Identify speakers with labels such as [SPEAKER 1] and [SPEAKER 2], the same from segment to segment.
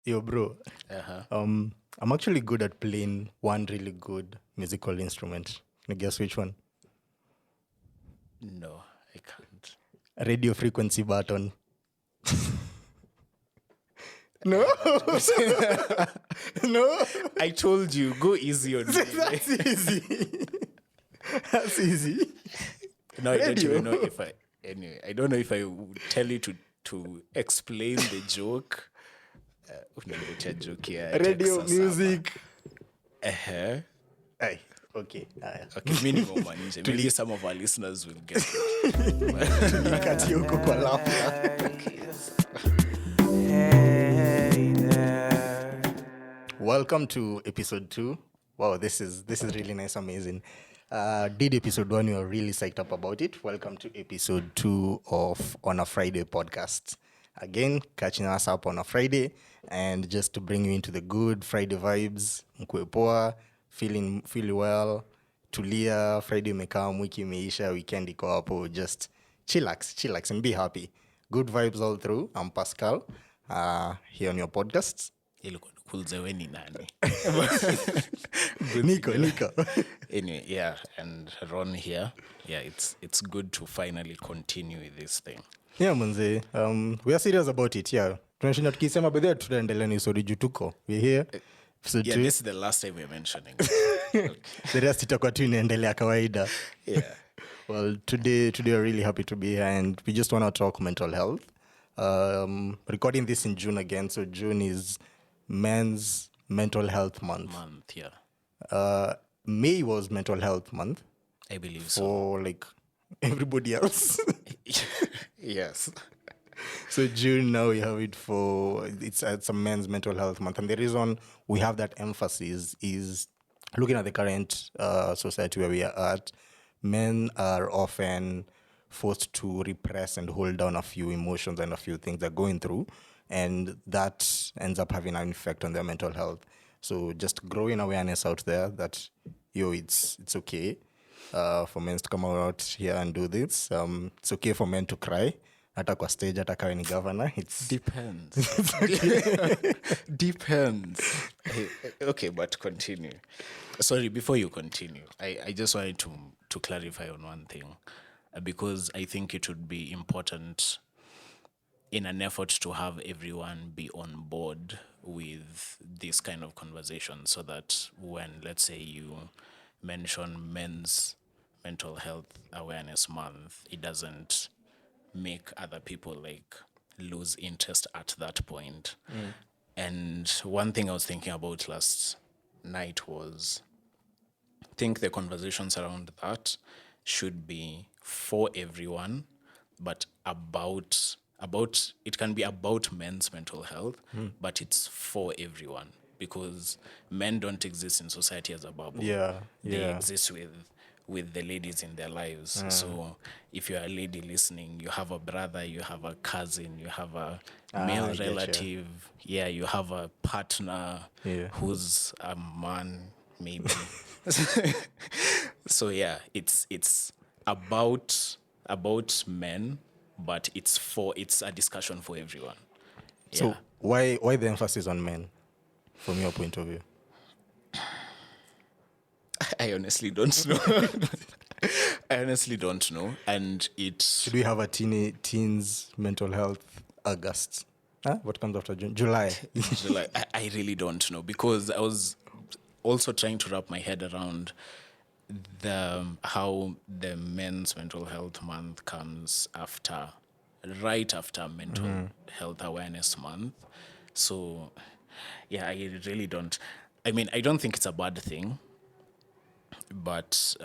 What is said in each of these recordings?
[SPEAKER 1] Yo, bro.
[SPEAKER 2] Uh-huh.
[SPEAKER 1] I'm actually good at playing one really good musical instrument. Can you guess which one?
[SPEAKER 2] No, I can't.
[SPEAKER 1] Radio frequency button. No, no.
[SPEAKER 2] I told you, go easy on me.
[SPEAKER 1] That's easy. That's easy.
[SPEAKER 2] No, I don't
[SPEAKER 1] Radio.
[SPEAKER 2] even know if I. Anyway, I don't know if I would tell you to explain the joke. Unaniletea joke here.
[SPEAKER 1] Radio
[SPEAKER 2] Texas
[SPEAKER 1] music.
[SPEAKER 2] hapa.
[SPEAKER 1] Aye. Okay. Aya.
[SPEAKER 2] Okay, minimum manje. Maybe some of our listeners will get it.
[SPEAKER 1] Nikati huko kwa laptop.
[SPEAKER 3] Hey there.
[SPEAKER 1] Welcome to episode 2. Wow, this is really nice, amazing. Did episode 1, we were really psyched up about it. Welcome to episode 2 of On a Friday podcast. Again, catching us up on a Friday, and just to bring you into the good Friday vibes. Mkue poa, feeling well, tulia, Friday imekaa, wiki imeisha, weekend iko hapo, just chillax and be happy. Good vibes all through. I'm Pascal, here on your podcast.
[SPEAKER 2] Ilikuwa nikulze we ni nani.
[SPEAKER 1] Nico.
[SPEAKER 2] Anyway, yeah, and Ron here. Yeah, it's good to finally continue with this thing.
[SPEAKER 1] Yeah, manze. We are serious about it, yeah. Tunashinda tukisema bedhe tutaendelea ni story juu tuko. We're here. Episode
[SPEAKER 2] Yeah,
[SPEAKER 1] 2.
[SPEAKER 2] this is the last time we're mentioning.
[SPEAKER 1] The rest itakuwa tu inaendelea kawaida.
[SPEAKER 2] Yeah.
[SPEAKER 1] Well, today we're really happy to be here, and we just want to talk mental health. Recording this in June again, so June is Men's Mental Health Month.
[SPEAKER 2] Yeah.
[SPEAKER 1] May was Mental Health Month
[SPEAKER 2] I believe so.
[SPEAKER 1] for like everybody else.
[SPEAKER 2] Yes.
[SPEAKER 1] So June now we have it for it's a Men's Mental Health Month, and the reason we have that emphasis is looking at the current society where we are at. Men are often forced to repress and hold down a few emotions and a few things they're going through, and that ends up having an effect on their mental health. So just growing awareness out there that it's okay for men to come out here and do this. It's okay for men to cry. Hata kwa stage, hata kawe ni governor. It's
[SPEAKER 2] Depends. Depends. Okay, but continue. Sorry, before you continue, I just wanted to clarify on one thing, because I think it would be important in an effort to have everyone be on board with this kind of conversation, so that when, let's say, you mention Men's Mental Health Awareness Month, it doesn't make other people like lose interest at that point. And one thing I was thinking about last night was, I think the conversations around that should be for everyone, but about it can be about men's mental health, but it's for everyone, because men don't exist in society as a bubble. They exist with the ladies in their lives. So if you're a lady listening, you have a brother, you have a cousin, you have a male relative, you have a partner who's a man, maybe. So yeah, it's about men, but it's a discussion for everyone.
[SPEAKER 1] So why the emphasis on men, from your point of view?
[SPEAKER 2] I honestly don't know. And
[SPEAKER 1] Should we have a teens mental health August? What comes after June? July.
[SPEAKER 2] I really don't know, because I was also trying to wrap my head around how the Men's Mental Health Month comes right after Mental Health Awareness Month. So yeah, I really don't. I mean, I don't think it's a bad thing, but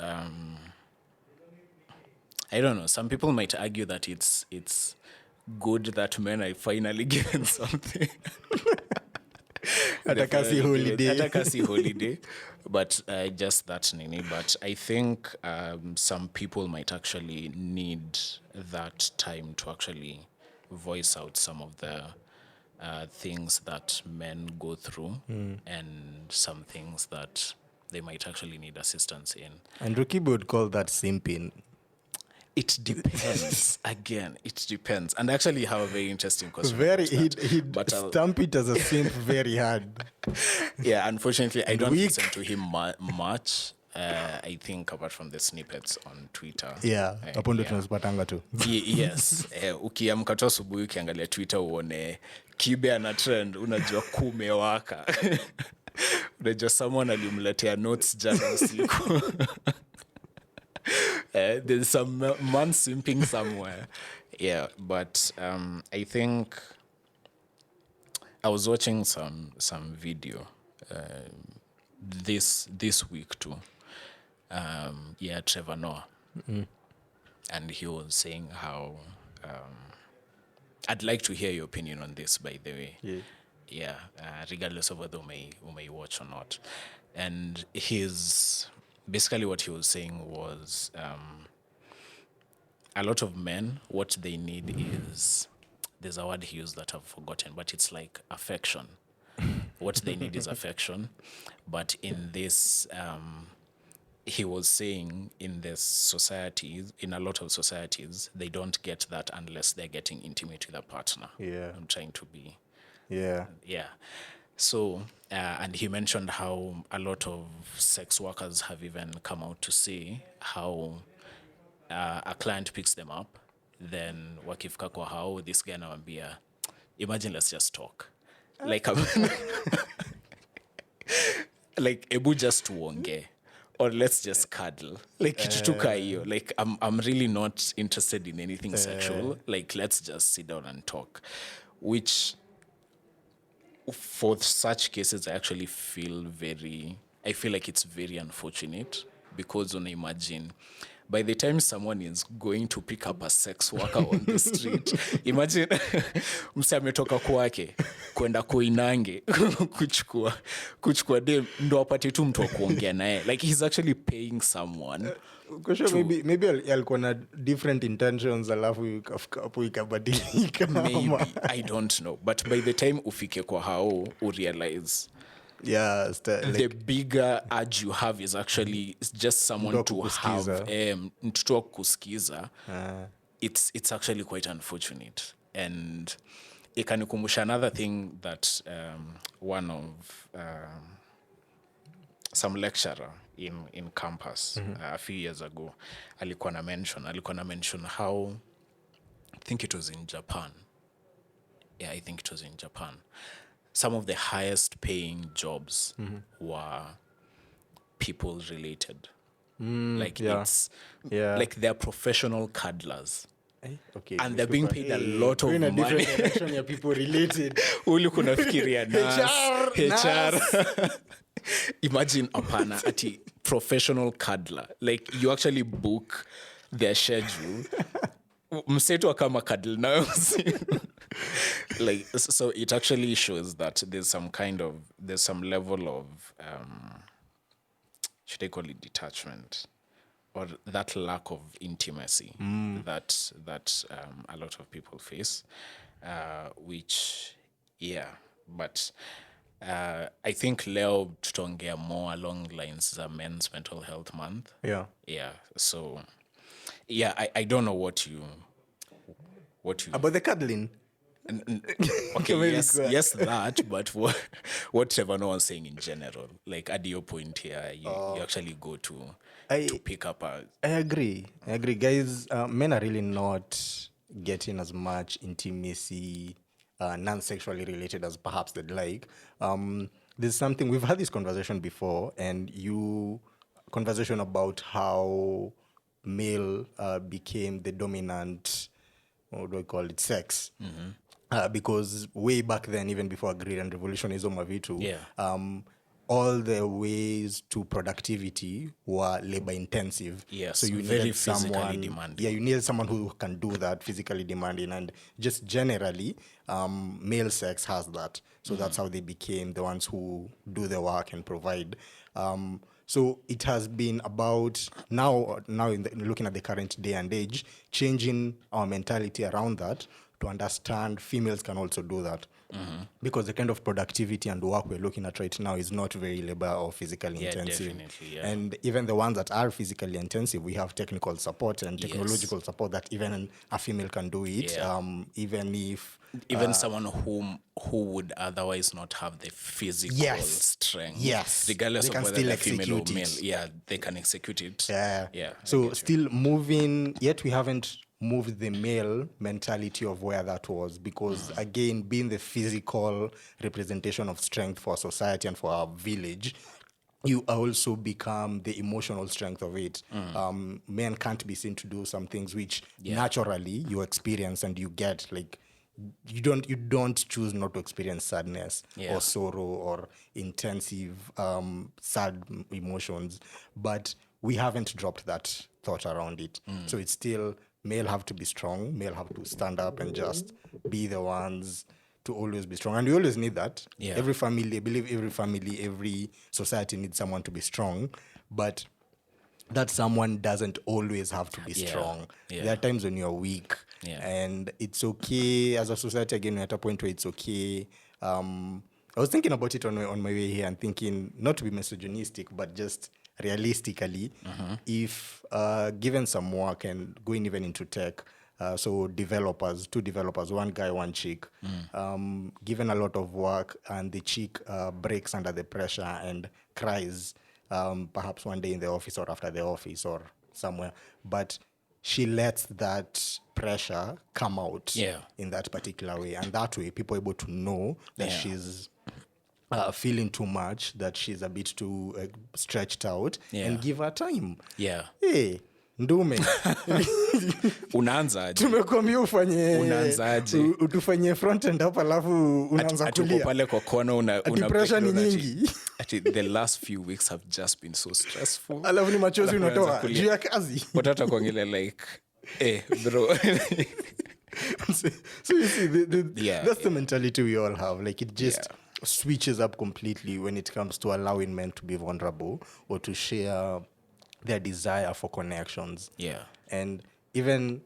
[SPEAKER 2] I don't know. Some people might argue that it's good that men are finally given something.
[SPEAKER 1] Atakasi
[SPEAKER 2] holiday. But just that, Nini. But I think some people might actually need that time to actually voice out some of the things that men go through, and some things that they might actually need assistance in.
[SPEAKER 1] And Rukibo would call that simping.
[SPEAKER 2] It depends. Again, it depends. And actually have a very interesting question.
[SPEAKER 1] Very,
[SPEAKER 2] about that.
[SPEAKER 1] he'd
[SPEAKER 2] But I'll-
[SPEAKER 1] stamp it as a simp very hard.
[SPEAKER 2] yeah, unfortunately, I don't
[SPEAKER 1] weak.
[SPEAKER 2] listen to him much. I think apart from the snippets on Twitter.
[SPEAKER 1] Yeah, hapo ndo
[SPEAKER 2] yeah.
[SPEAKER 1] tunazipatanga tu.
[SPEAKER 2] Yes, ukiamka tu asubuhi ukiangalia Twitter uone Kibe ana trend, unajua kumewaka. Unajua someone alimletea notes jana usiku. There's some man simping somewhere. Yeah, but I think I was watching some video this week too. Trevor Noah. And he was saying how I'd like to hear your opinion on this, by the way. Yeah, regardless of whether you may watch or not. And basically what he was saying was a lot of men, what they need is, there's a word he used that I've forgotten, but it's like affection. What they need is affection. But in this, he was saying in this society, in a lot of societies, they don't get that unless they're getting intimate with a partner.
[SPEAKER 1] Yeah.
[SPEAKER 2] I'm trying to be...
[SPEAKER 1] Yeah.
[SPEAKER 2] Yeah. So, and he mentioned how a lot of sex workers have even come out to say how a client picks them up, then wakifika kwa hao, this guy anawambia, imagine let's just talk. Like, like, ebu just tuonge. Or let's just cuddle. Like, kitu tu kaa hiyo. Like, I'm really not interested in anything sexual. Like, let's just sit down and talk. Which... for such cases, I actually feel like it's very unfortunate, because when I imagine, by the time someone is going to pick up a sex worker on the street, imagine mse ametoka kwake kwenda Koinange kuchukua dem ndo apate tu mtu wa kuongea naye. Like, he's actually paying someone.
[SPEAKER 1] Maybe alikuwa na different intentions, alafu hapo ikabadilika.
[SPEAKER 2] Maybe, I don't know. But by the time ufike kwa hao, realize the bigger urge you have is actually just someone to have mtu wa kusikiza. It's actually quite unfortunate. And ikanikumbusha another thing that one of some lecturer in campus a few years ago alikuwa na mention how, I think it was in Japan. Yeah, I think it was in Japan. Some of the highest paying jobs were people related. It's like they're professional cuddlers.
[SPEAKER 1] Okay,
[SPEAKER 2] and they're being paid a lot of
[SPEAKER 1] in a
[SPEAKER 2] money.
[SPEAKER 1] different direction ya people related.
[SPEAKER 2] Uli kunafikiria
[SPEAKER 1] HR.
[SPEAKER 2] Imagine apana ati professional cuddler. Like, you actually book their schedule. Msetu kama cuddle now. Like, so it actually shows that there's some level of should I call it detachment, or that lack of intimacy that a lot of people face, which, yeah, but I think leo tutaongea more along lines za Men's Mental Health Month. Yeah. So, yeah, I don't know what you
[SPEAKER 1] About the cuddling.
[SPEAKER 2] Okay, yes, that, but what Trevor Noah was saying in general, like at your point here, you actually go to pick up a...
[SPEAKER 1] I agree, guys. Men are really not getting as much intimacy, non-sexually related, as perhaps they'd like. There's something, we've had this conversation before, and conversation about how male became the dominant, what do I call it, sex. Because way back then, even before agrarian revolutionism mavitu, all the ways to productivity were labor intensive.
[SPEAKER 2] Yes,
[SPEAKER 1] so you
[SPEAKER 2] very
[SPEAKER 1] needed
[SPEAKER 2] physically
[SPEAKER 1] someone,
[SPEAKER 2] demanding.
[SPEAKER 1] Yeah, you needed someone who can do that, physically demanding, and just generally, male sex has that. So that's how they became the ones who do the work and provide. So it has been about now looking at the current day and age, changing our mentality around that to understand females can also do that. because the kind of productivity and work we're looking at right now is not very labor or physically intensive.
[SPEAKER 2] Definitely, yeah.
[SPEAKER 1] And even the ones that are physically intensive, we have technical support and technological support that even a female can do it.
[SPEAKER 2] Yeah.
[SPEAKER 1] Even if
[SPEAKER 2] someone who would otherwise not have the physical strength, regardless
[SPEAKER 1] they
[SPEAKER 2] of
[SPEAKER 1] can
[SPEAKER 2] whether
[SPEAKER 1] still
[SPEAKER 2] they're female or
[SPEAKER 1] execute
[SPEAKER 2] male,
[SPEAKER 1] it.
[SPEAKER 2] yeah, they can execute it.
[SPEAKER 1] Yeah.
[SPEAKER 2] Yeah. I
[SPEAKER 1] So
[SPEAKER 2] get you.
[SPEAKER 1] still moving, yet we haven't moved the male mentality of where that was, because again, being the physical representation of strength for society and for our village, you also become the emotional strength of it. Men can't be seen to do some things which naturally you experience and you get, like, you don't choose not to experience sadness or sorrow or intensive sad emotions, but we haven't dropped that thought around it. So it's still, male have to be strong, male have to stand up and just be the ones to always be strong, and we always need that. Every family, I believe every family, every society needs someone to be strong, but that someone doesn't always have to be strong. There are times when you're weak, and it's okay as a society. Again, we're at a point where it's okay. I was thinking about it on my way here and thinking, not to be misogynistic, but just realistically, if given some work and going even into tech, so developers, two developers, one guy, one chick, given a lot of work, and the chick breaks under the pressure and cries, perhaps one day in the office or after the office or somewhere, but she lets that pressure come out in that particular way, and that way people are able to know that she's feeling too much, that she's a bit too stretched out, and give her time. Hey, ndume
[SPEAKER 2] Unaanzaje?
[SPEAKER 1] tumekwambia
[SPEAKER 2] Unaanzaje?
[SPEAKER 1] utufanyie front end hapa, alafu unaanza
[SPEAKER 2] Ati uko
[SPEAKER 1] kulia
[SPEAKER 2] pale kwa kona una
[SPEAKER 1] pressure ni
[SPEAKER 2] breakdown
[SPEAKER 1] nyingi.
[SPEAKER 2] ati the last few weeks have just been so stressful.
[SPEAKER 1] alafu ni machozi
[SPEAKER 2] Alafu unaanza
[SPEAKER 1] unatoa
[SPEAKER 2] kulia.
[SPEAKER 1] juu ya kazi.
[SPEAKER 2] Watata kuangalia like bro.
[SPEAKER 1] So you see,
[SPEAKER 2] Yeah,
[SPEAKER 1] that's the mentality we all have. Like, it just switches up completely when it comes to allowing men to be vulnerable or to share their desire for connections. And even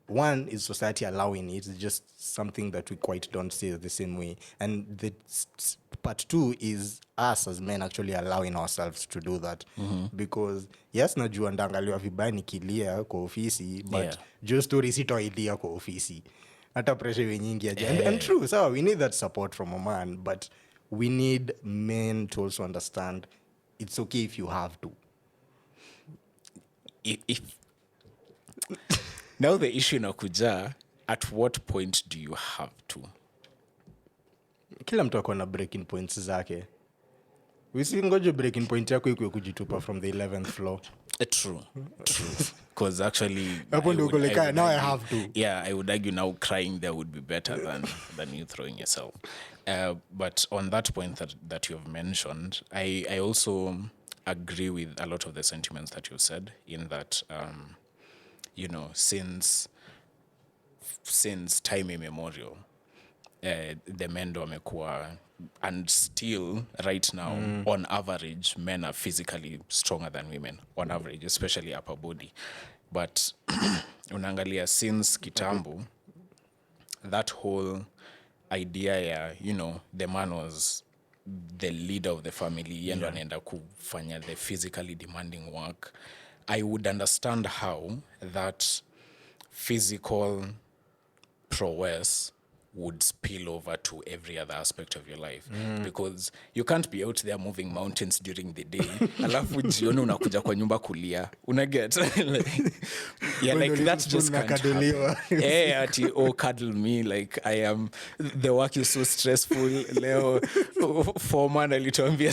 [SPEAKER 1] one is society allowing it. It's just something that we quite don't see the same way. And the part two is us as men actually allowing ourselves to do that. Because yes, najua ndaangaliwa vibaya nikilia kwa ofisi, but juu story sitoilia kwa ofisi. Hata pressure iwe nyingi aje. And true, so we need that support from a man, but we need men to also understand it's okay if you have to.
[SPEAKER 2] If now the issue inakuja, at what point do you have to?
[SPEAKER 1] Kila mtu ako na breaking points zake. Usingoje breaking point yako ikuwe kujitupa from the 11th floor.
[SPEAKER 2] True. Because actually,
[SPEAKER 1] Hapo ndio uko like, now I have to.
[SPEAKER 2] Yeah, I would argue now crying there would be better than you throwing yourself. But on that point that you have mentioned, I also agree with a lot of the sentiments that you said, in that, since time immemorial, the men ndo wamekuwa, and still right now, on average, men are physically stronger than women, on average, especially upper body. But unaangalia since kitambo, that whole idea, the man was the leader of the family, yendo anaenda kufanya the physically demanding work. I would understand how that physical prowess would spill over to every other aspect of your life, because you can't be out there moving mountains during the day alafu jioni unakuja kwa nyumba kulia, unaget. Like that just can't happen. Ati cuddle me, like the work is so stressful. Leo foreman alituambia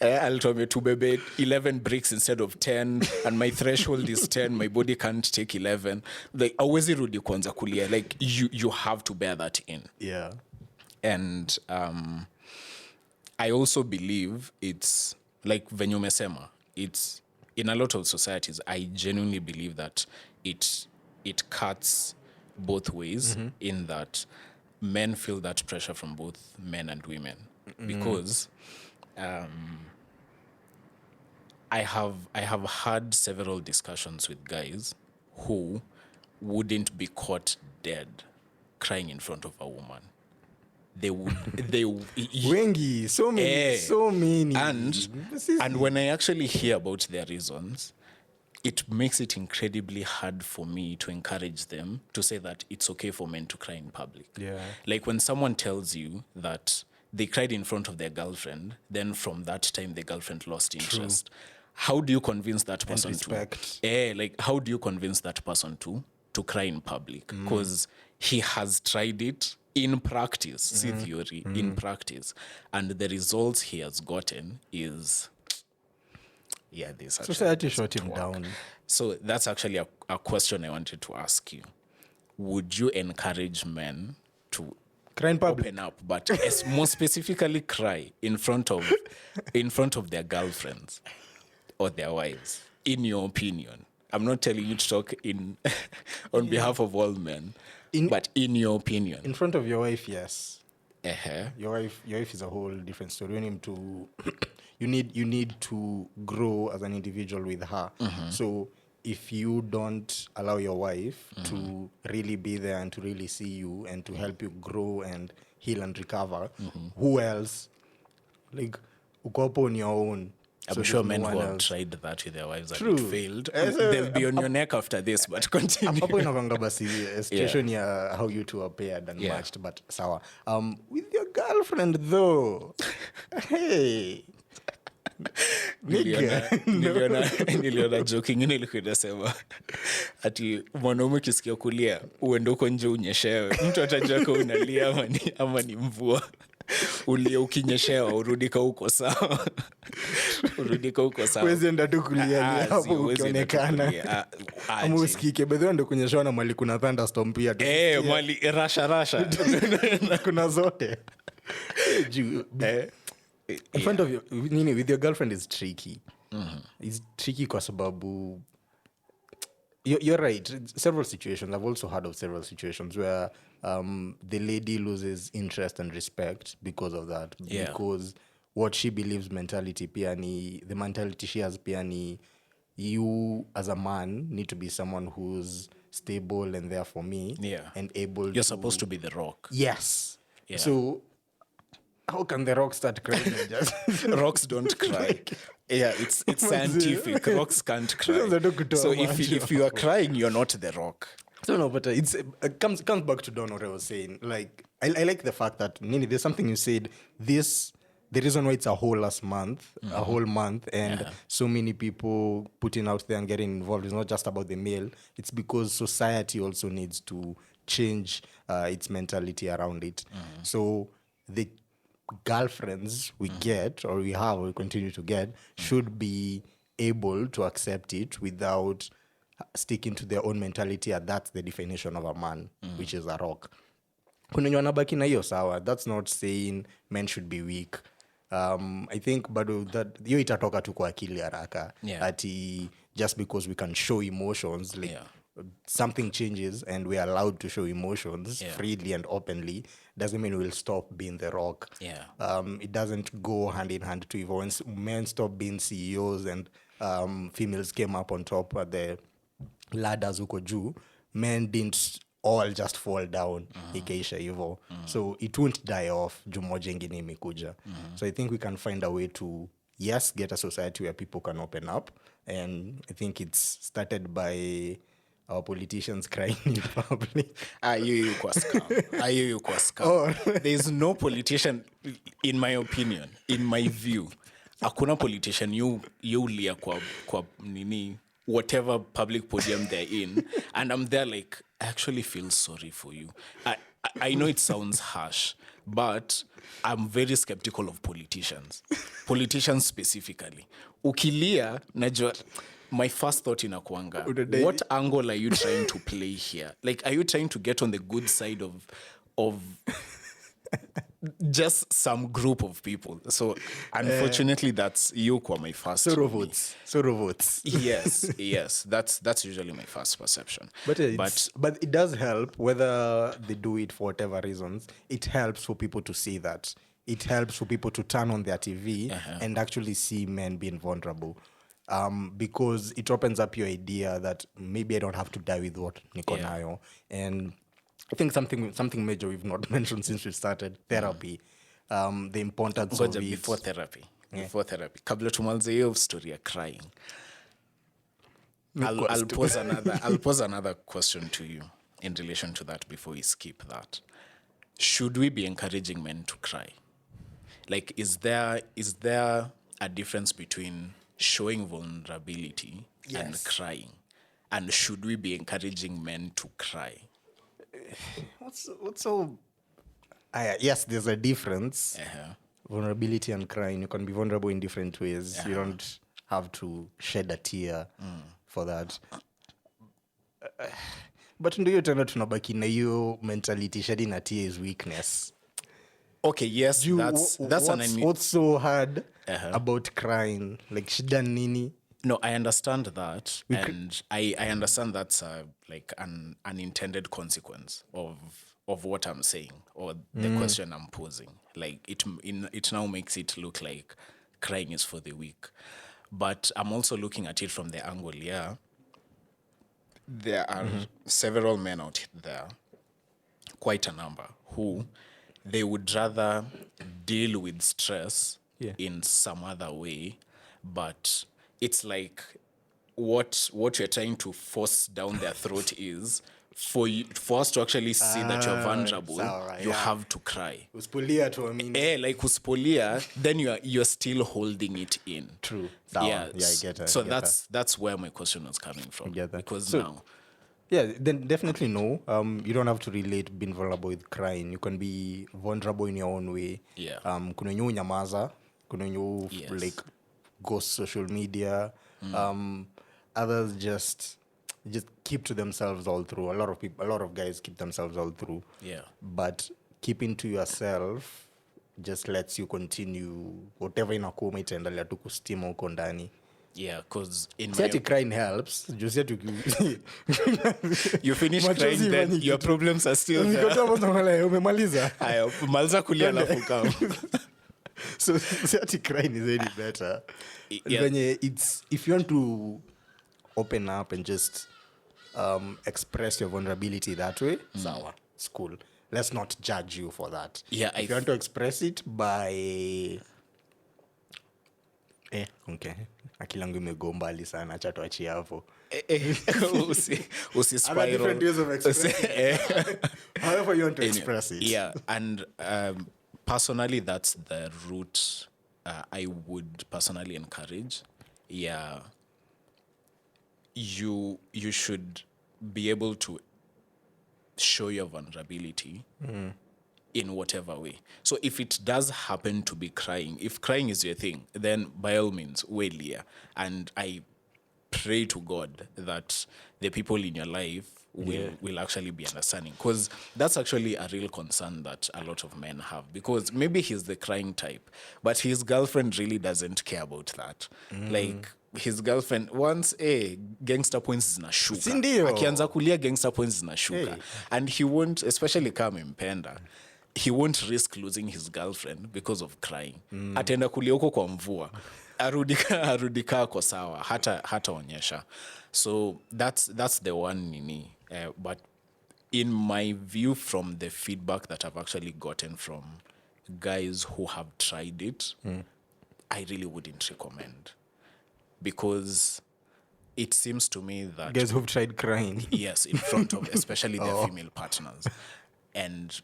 [SPEAKER 2] alituambia tubebe 11 bricks instead of 10, and my threshold is 10, my body can't take 11. Like awezi rudi kwanza kulia, like you have to bear that in. And I also believe it's like venye umesema, it's in a lot of societies, I genuinely believe that it cuts both ways, in that men feel that pressure from both men and women, because I have had several discussions with guys who wouldn't be caught dead crying in front of a woman. they would
[SPEAKER 1] Wengi, so many.
[SPEAKER 2] And when I actually hear about their reasons, it makes it incredibly hard for me to encourage them to say that it's okay for men to cry in public.
[SPEAKER 1] Yeah.
[SPEAKER 2] Like when someone tells you that they cried in front of their girlfriend, then from that time the girlfriend lost interest. How do you convince that person
[SPEAKER 1] respect.
[SPEAKER 2] how do you convince that person to cry in public? Because he has tried it in practice, see theory, in practice. And the results he has gotten is this
[SPEAKER 1] Society shut him down.
[SPEAKER 2] So that's actually a question I wanted to ask you. Would you encourage men to
[SPEAKER 1] Cry in public.
[SPEAKER 2] open up, but more specifically cry in front of their girlfriends or their wives? In your opinion, I'm not telling you to talk on behalf of all men, but in your opinion,
[SPEAKER 1] In front of your wife, yes.
[SPEAKER 2] uh-huh.
[SPEAKER 1] Your wife is a whole different story. You need to you need to grow as an individual with her. So if you don't allow your wife to really be there and to really see you and to help you grow and heal and recover, who else? Like, uko hapo on your own.
[SPEAKER 2] I'm
[SPEAKER 1] So
[SPEAKER 2] sure
[SPEAKER 1] there's no
[SPEAKER 2] men who
[SPEAKER 1] one
[SPEAKER 2] have
[SPEAKER 1] else.
[SPEAKER 2] tried that with their wives and
[SPEAKER 1] True.
[SPEAKER 2] it failed.
[SPEAKER 1] So,
[SPEAKER 2] They'll be on your neck after this, but continue.
[SPEAKER 1] Hapo inakwanga basi a situation ya how you two are paired and matched, but sawa. With your girlfriend though, hey,
[SPEAKER 2] niliona joke ingine ilikuwa inasema ati mwanaume ukisikia kulia uende huko nje unyeshewe, mtu atajua ka unalia ama ni mvua. Ulia ukinyeshewa urudika huko sawa.
[SPEAKER 1] Huwezi enda tu kulia hapo ukionekana. Ama usikike bedhi ndo kunyeshewa na mali kuna thunderstorm pia.
[SPEAKER 2] Mali rasha.
[SPEAKER 1] Kuna zote. In front of your, with your girlfriend is tricky. It's tricky kwa sababu you're right. Several situations. I've also heard of several situations where the lady loses interest and respect because of that.
[SPEAKER 2] Yeah.
[SPEAKER 1] Because what she believes mentality pia ni, the mentality she has pia ni, you as a man need to be someone who's stable and there for me.
[SPEAKER 2] Yeah.
[SPEAKER 1] And able
[SPEAKER 2] You're supposed to be the rock.
[SPEAKER 1] Yes.
[SPEAKER 2] Yeah.
[SPEAKER 1] So how can the rock start crying and just
[SPEAKER 2] Rocks don't cry. It's scientific. Rocks can't cry. So if you are crying, you're not the rock.
[SPEAKER 1] So no, but it comes back to Don what I was saying. Like I like the fact that Nini, there's something you said. The reason why it's a whole last month, a whole month, and so many people putting out there and getting involved is not just about the male. It's because society also needs to change its mentality around it. So the girlfriends we get or we have or we continue to get should be able to accept it without sticking to their own mentality, and that's the definition of a man, which is a rock. Kuna wenye wanabaki na hiyo sawa. That's not saying men should be weak. I think bado that hiyo itatoka tu kwa akili haraka. Ati just because we can show emotions, like something changes and we're allowed to show emotions freely and openly, doesn't mean we'll stop being the rock. It doesn't go hand in hand to even when men stop being CEOs and females came up on top at the ladders huko juu, men didn't all just fall down ikaisha hivo. So it won't die off juu moja ingine imekuja. So I think we can find a way to get a society where people can open up, and I think it's started by our politicians crying in public.
[SPEAKER 2] You kwa scam. There's no politician, in my opinion, in my view, hakuna politician yulia kwa nini whatever public podium they're in, and I'm there like, I actually feel sorry for you. I know it sounds harsh, but I'm very skeptical of politicians. Politicians specifically. Ukilia, najua, my first thought inakuanga, what angle are you trying to play here? Like, are you trying to get on the good side of just some group of people? So unfortunately, that's you kwa my first.
[SPEAKER 1] Sort of votes.
[SPEAKER 2] Yes. That's usually my first perception.
[SPEAKER 1] But it does help, whether they do it for whatever reasons. It helps for people to see that. It helps for people to turn on their TV and actually see men being vulnerable. Because it opens up your idea that maybe I don't have to die with what niko nayo. And I think something major we've not mentioned since we started therapy. The importance of
[SPEAKER 2] Ngoja,
[SPEAKER 1] it.
[SPEAKER 2] before therapy kabla tumalize hiyo story ya crying, I'll pose another question to you in relation to that before we skip that. Should we be encouraging men to cry? Like, is there a difference between showing vulnerability and crying? And should we be encouraging men to cry?
[SPEAKER 1] What's so? Yes, there's a difference. Vulnerability and crying. You can be vulnerable in different ways. You don't have to shed a tear for that. But ndio tena tunabaki na hiyo mentality, shedding a tear is weakness.
[SPEAKER 2] Okay, yes,
[SPEAKER 1] what's so hard about crying? Like shida nini?
[SPEAKER 2] No, I understand that, and I understand that's like an unintended consequence of what I'm saying or the question I'm posing. Like it now makes it look like crying is for the weak, but I'm also looking at it from the angle. Yeah, there are several men out there, quite a number, who they would rather deal with stress in some other way, but it's like what you're trying to force down their throat is for us to actually see that you're vulnerable, you have to cry.
[SPEAKER 1] Uspolia to, I mean.
[SPEAKER 2] Like uspolia, then you're still holding it in.
[SPEAKER 1] True.
[SPEAKER 2] Yeah,
[SPEAKER 1] I get it.
[SPEAKER 2] So that's where my question was coming from.
[SPEAKER 1] I get that.
[SPEAKER 2] Because
[SPEAKER 1] So,
[SPEAKER 2] now,
[SPEAKER 1] yeah, then definitely no. You don't have to relate being vulnerable with crying. You can be vulnerable in your own way.
[SPEAKER 2] Yeah.
[SPEAKER 1] Kuna wenye unyamaza, kuna wenye
[SPEAKER 2] Yes.
[SPEAKER 1] like ghost social media. Others just keep to themselves all through. A lot of guys keep themselves all through.
[SPEAKER 2] Yeah.
[SPEAKER 1] But keeping to yourself just lets you continue whatever inakuwa itaendelea tu kustima huko ndani.
[SPEAKER 2] Yeah, because in
[SPEAKER 1] Si
[SPEAKER 2] my
[SPEAKER 1] ati crying helps. Just yet
[SPEAKER 2] you finish crying, then your problems are still there.
[SPEAKER 1] umemaliza.
[SPEAKER 2] Haya, maliza kulia alafu kama.
[SPEAKER 1] So si ati crying is any better.
[SPEAKER 2] Yeah.
[SPEAKER 1] Venye if you want to open up and just express your vulnerability that way, sawa, it's cool. Let's not judge you for that.
[SPEAKER 2] Yeah,
[SPEAKER 1] if you want to express it by okay. Akili yangu imego mbali sana, acha tuachie hapo.
[SPEAKER 2] Usi
[SPEAKER 1] Other different
[SPEAKER 2] spiral.
[SPEAKER 1] ways of expressing it. However you want to express it.
[SPEAKER 2] Yeah, and personally, that's the route I would personally encourage. Yeah, you should be able to show your vulnerability in whatever way. So if it does happen to be crying, if crying is your thing, then by all means, wail here. And I pray to God that the people in your life will actually be understanding, because that's actually a real concern that a lot of men have, because maybe he's the crying type, but his girlfriend really doesn't care about that. Like his girlfriend once gangster points zinashuka,
[SPEAKER 1] Sindio?
[SPEAKER 2] akianza kulia gangster points zinashuka, and he won't, especially kama mpenda, he won't risk losing his girlfriend because of crying. Ataenda kulia huko kwa mvua, arudika ako sawa, hata onyesha. So that's the one nini. But in my view, from the feedback that I've actually gotten from guys who have tried it, I really wouldn't recommend, because it seems to me that
[SPEAKER 1] Guys who've tried crying.
[SPEAKER 2] yes, in front of especially their female partners, and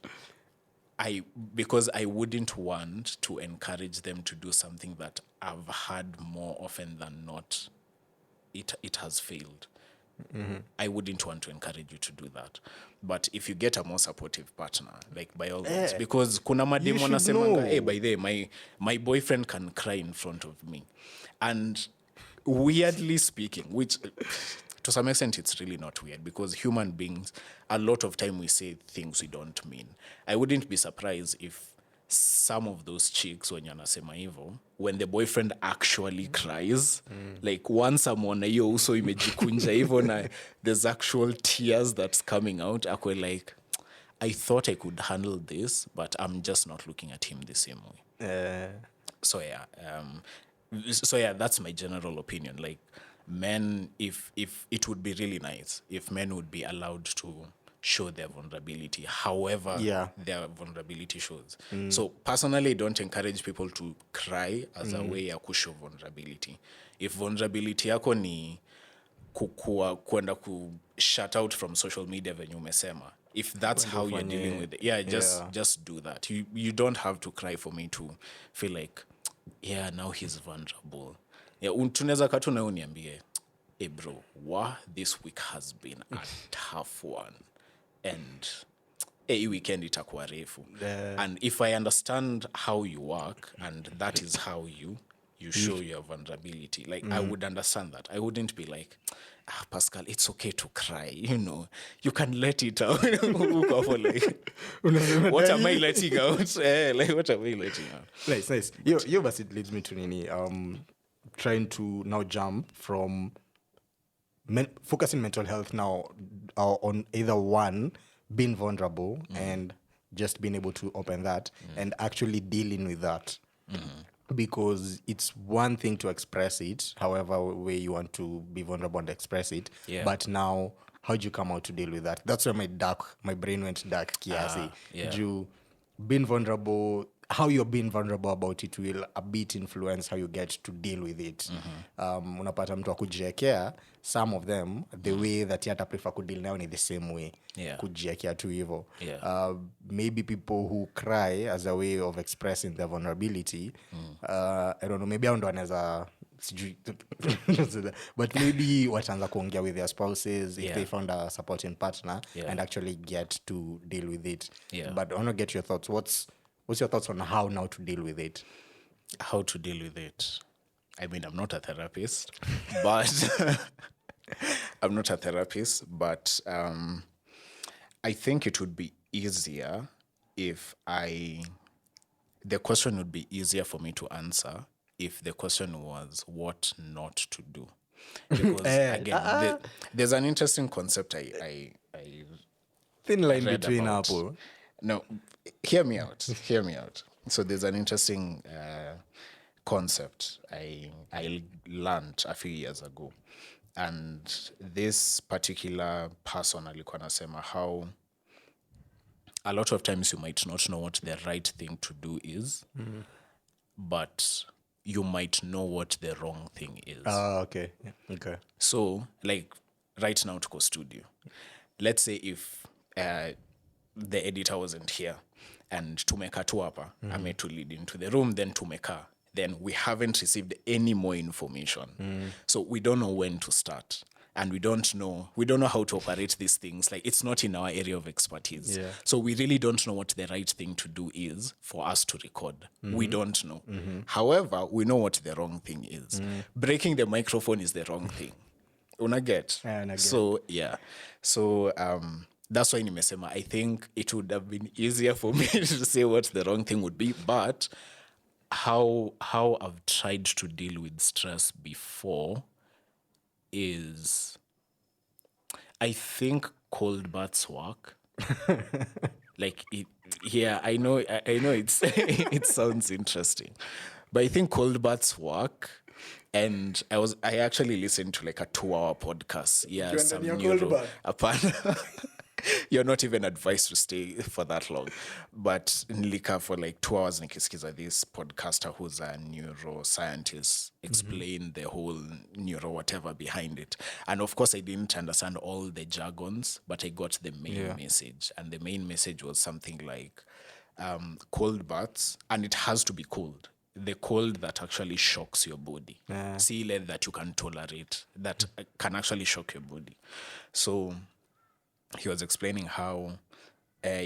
[SPEAKER 2] because I wouldn't want to encourage them to do something that I've had more often than not, it has failed. I wouldn't want to encourage you to do that. But if you get a more supportive partner, like by all means, because kuna mademo
[SPEAKER 1] should
[SPEAKER 2] nasemanga,
[SPEAKER 1] know.
[SPEAKER 2] by the way, my boyfriend can cry in front of me. And weirdly speaking, which to some extent it's really not weird, because human beings, a lot of time we say things we don't mean. I wouldn't be surprised if some of those chicks, when yanasema hivyo, when the boyfriend actually cries, like once amona hiyo uso imejikunja hivyo na there's actual tears that's coming out, akwe like, I thought I could handle this, but I'm just not looking at him the same way. So yeah, that's my general opinion. Like, men, if it would be really nice if men would be allowed to show their vulnerability, however
[SPEAKER 1] Yeah.
[SPEAKER 2] their vulnerability shows. So personally, I don't encourage people to cry as a way ya kushow vulnerability. If vulnerability yako ni kwenda ku shut out from social media venye umesema, if that's how you're dealing with it, just do that. You don't have to cry for me to feel like, yeah, now he's vulnerable. Yeah, tunaweza katu na uniambie, hey bro, this week has been a tough one, and hii weekend itakuwa refu. And if I understand how you work and that is how you show your vulnerability, like I would understand that. I wouldn't be like, Pascal, it's okay to cry, you can let it out. What am I letting out? Like, what am I letting out?
[SPEAKER 1] Nice. You but it leads me to Nini, trying to now jump from focusing mental health now on either one, being vulnerable and just being able to open that and actually dealing with that. Because it's one thing to express it, however way you want to be vulnerable and express it.
[SPEAKER 2] Yeah.
[SPEAKER 1] But now, how do you come out to deal with that? That's where my brain went dark. Kiasi. You being vulnerable, how you're being vulnerable about it will a bit influence how you get to deal with it. Unapata mtu akujiekea, some of them, the way that yata prefer kudeal now in the same way. Kujiekea tu hivo. Maybe people who cry as a way of expressing their vulnerability, I don't know, maybe hao ndo wanaweza but maybe wataanza kuongea with their spouses if they found a supporting partner and actually get to deal with it. But I want to get your thoughts. What's your thoughts on how now to deal with it?
[SPEAKER 2] How to deal with it? I mean, I'm not a therapist, but I think it would be easier if the question would be easier for me to answer if the question was what not to do. Because again, there's an interesting concept I
[SPEAKER 1] Thin line
[SPEAKER 2] read
[SPEAKER 1] between
[SPEAKER 2] about.
[SPEAKER 1] Apple.
[SPEAKER 2] No, hear me out. So there's an interesting concept I learned a few years ago. And this particular person alikuwa anasema how a lot of times you might not know what the right thing to do is, but you might know what the wrong thing is.
[SPEAKER 1] Okay. Yeah. Okay.
[SPEAKER 2] So, like, right now tuko studio. Let's say if the editor wasn't here and tumeka tu hapa, ame to lead into the room, then tumeka, then we haven't received any more information. So we don't know when to start. And we don't know how to operate these things. Like, it's not in our area of expertise. So we really don't know what the right thing to do is for us to record. We don't know. However, we know what the wrong thing is. Breaking the microphone is the wrong thing. Una get? So, yeah. So, that's why nimesema, I think it would have been easier for me to say what the wrong thing would be. But how I've tried to deal with stress before is, I think cold baths work. Like I know it's it sounds interesting, but I think cold baths work. And I actually listened to like a 2-hour podcast. Yeah, some neuro. You're not even advised to stay for that long. But nilika for like 2 hours nikisikiza this podcaster who's a neuroscientist explain the whole neuro whatever behind it. And of course I didn't understand all the jargons, but I got the main message. And the main message was something like cold baths, and it has to be cold. The cold that actually shocks your body. See, that you can tolerate, that can actually shock your body. So he was explaining how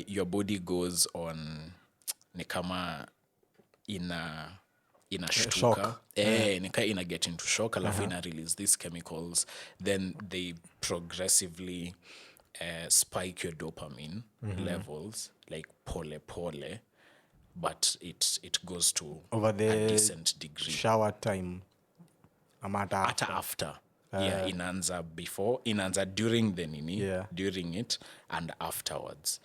[SPEAKER 2] your body goes on nikama ina shtuka.
[SPEAKER 1] Shock.
[SPEAKER 2] Nika ina get into shock, alafu ina release these chemicals, then they progressively spike your dopamine levels, like pole, but it goes to
[SPEAKER 1] Over the
[SPEAKER 2] a decent degree.
[SPEAKER 1] Shower time.
[SPEAKER 2] Hata after. Inaanza before, inaanza during the nini, during it, and afterwards.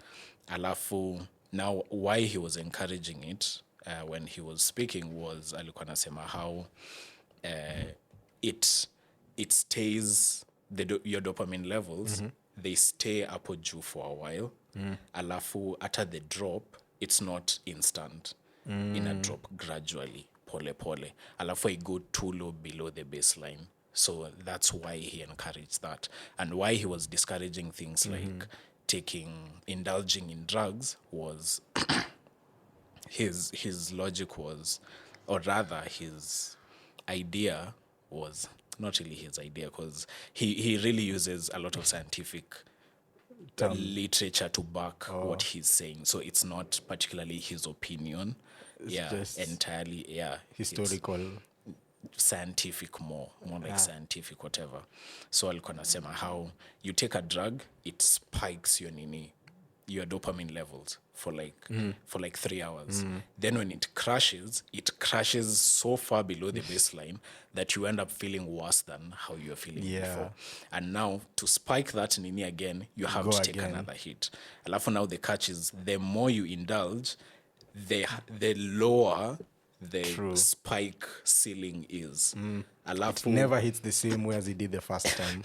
[SPEAKER 2] Alafu, now why he was encouraging it when he was speaking was alikuwa anasema how it stays your dopamine levels they stay hapo juu for a while. Alafu after the drop, it's not instant. In a drop gradually, pole pole. Alafu I go too low below the baseline. So that's why he encouraged that. And why he was discouraging things like indulging in drugs was his logic was, or rather his idea was, not really his idea, because he really uses a lot of scientific literature to back what he's saying. So it's not particularly his opinion.
[SPEAKER 1] just
[SPEAKER 2] Entirely, it's
[SPEAKER 1] historical.
[SPEAKER 2] scientific, more like scientific whatever. So alikuwa nasema how you take a drug, it spikes your dopamine levels for like 3 hours. Then when it crashes so far below the baseline that you end up feeling worse than how you were feeling before. And now to spike that nini again, you have to take another hit. Alafu now the catch is, the more you indulge, the lower the spike ceiling is. Alafu
[SPEAKER 1] Never hits the same way as it did the first time.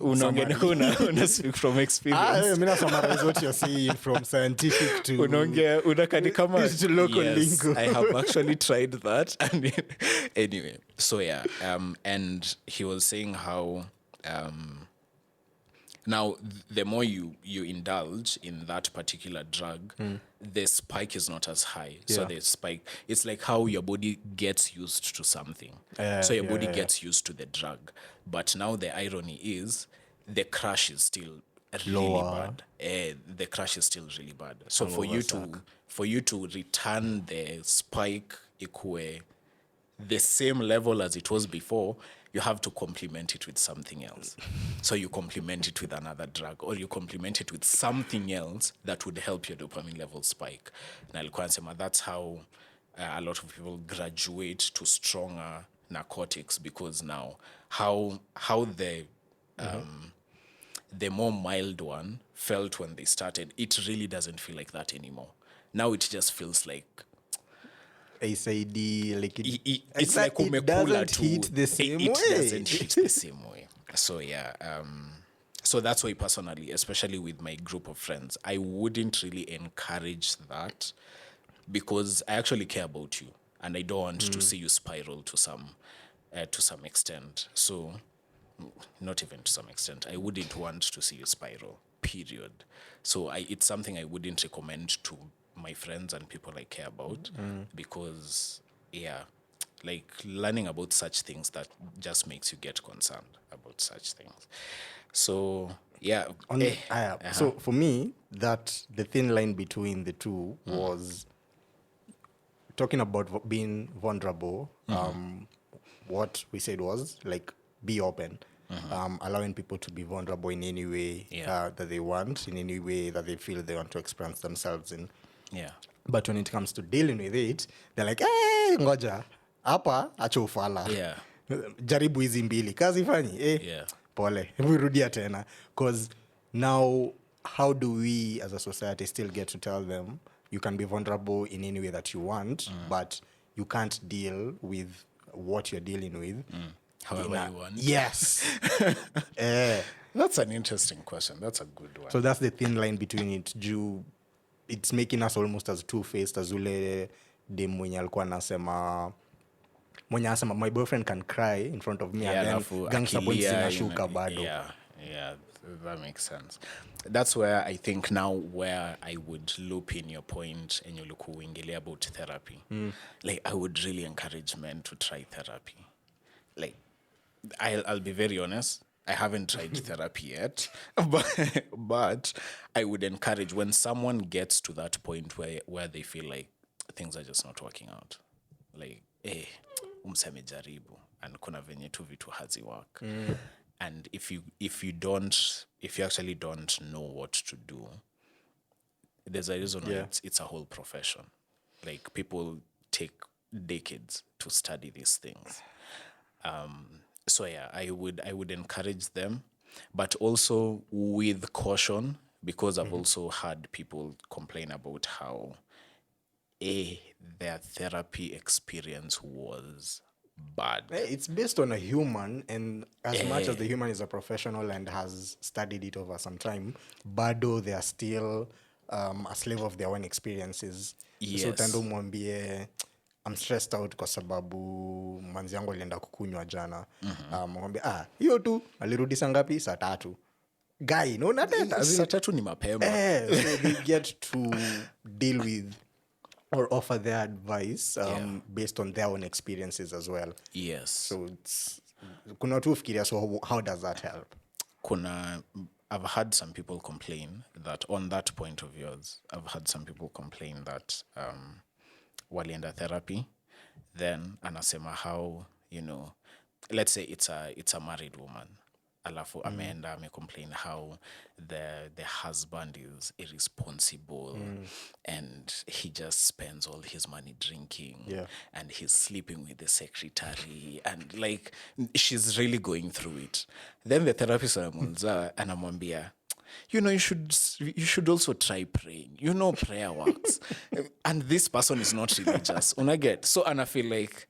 [SPEAKER 2] una speak from experience.
[SPEAKER 1] Mina summarize what you're saying from scientific to
[SPEAKER 2] Unakani kama
[SPEAKER 1] to local lingo.
[SPEAKER 2] I have actually tried that. And anyway, so and he was saying how now the more you indulge in that particular drug, the spike is not as high. So the spike, it's like how your body gets used to something. So your body gets used to the drug. But now the irony is the crash is still really
[SPEAKER 1] Lower.
[SPEAKER 2] bad. The crash is still really bad. So for you to return the spike equate the same level as it was before, you have to complement it with something else. So you complement it with another drug, or you complement it with something else that would help your dopamine level spike. Na alikuwa anasema that's how a lot of people graduate to stronger narcotics, because now how the more mild one felt when they started, it really doesn't feel like that anymore. Now it just feels like
[SPEAKER 1] SID, like
[SPEAKER 2] it's like
[SPEAKER 1] it
[SPEAKER 2] umekula
[SPEAKER 1] doesn't
[SPEAKER 2] tu.
[SPEAKER 1] hit the same
[SPEAKER 2] It
[SPEAKER 1] way.
[SPEAKER 2] doesn't hit the same way. So so that's why personally, especially with my group of friends, I wouldn't really encourage that, because I actually care about you and I don't want to see you spiral to some extent. So not even to some extent, I wouldn't want to see you spiral, period. So it's something I wouldn't recommend to my friends and people I care about, because like learning about such things, that just makes you get concerned about such things. So
[SPEAKER 1] So for me, that the thin line between the two was talking about being vulnerable. What we said was like, be open, allowing people to be vulnerable in any way that they want, in any way that they feel they want to express themselves in. But when it comes to dealing with it, they're like, hey, ngoja hapa acha ufala, jaribu hizi mbili kazi fanyi, pole, hebu rudia tena. Because now, how do we as a society still get to tell them you can be vulnerable in any way that you want, but you can't deal with what you're dealing with
[SPEAKER 2] however you want?
[SPEAKER 1] Yes.
[SPEAKER 2] That's an interesting question. That's a good one.
[SPEAKER 1] So that's the thin line between it. It's making us almost as two-faced as ule dem mwenye alikuwa anasema my boyfriend can cry in front of me, and then gangster boys zinashuka bado.
[SPEAKER 2] Yeah, that makes sense. That's where I think now where I would loop in your point and you look uingilia about therapy. Like, I would really encourage men to try therapy. Like, I'll be very honest, I haven't tried therapy yet, but I would encourage, when someone gets to that point where they feel like things are just not working out, like, umseme jaribu, and kuna venye tu vitu hazi work. And if you actually don't know what to do, there's a reason why it's a whole profession. Like, people take decades to study these things. So I would encourage them, but also with caution, because I've also had people complain about how their therapy experience was bad.
[SPEAKER 1] It's based on a human, and as much as the human is a professional and has studied it over some time, bado they are still a slave of their own experiences.
[SPEAKER 2] Yes.
[SPEAKER 1] So utaenda umwambie I'm stressed out kwa sababu manzi yangu alienda kukunywa jana. Mwambie hiyo tu alirudi saa ngapi? Saa 3. Guy, no nateta.
[SPEAKER 2] Saa 3 ni mapema.
[SPEAKER 1] So they get to deal with or offer their advice based on their own experiences as well.
[SPEAKER 2] Yes.
[SPEAKER 1] So it's kuna watu fikiria, so how does that help?
[SPEAKER 2] I've had some people complain that on that point of yours, I've had some people complain that walienda therapy, then anasema how, let's say it's a married woman. Alafu ameenda amecomplain how the husband is irresponsible and he just spends all his money drinking and he's sleeping with the secretary and like she's really going through it. Then the therapist anamwambia, you should also try praying. Prayer works. And this person is not religious. Unaget? So and I feel like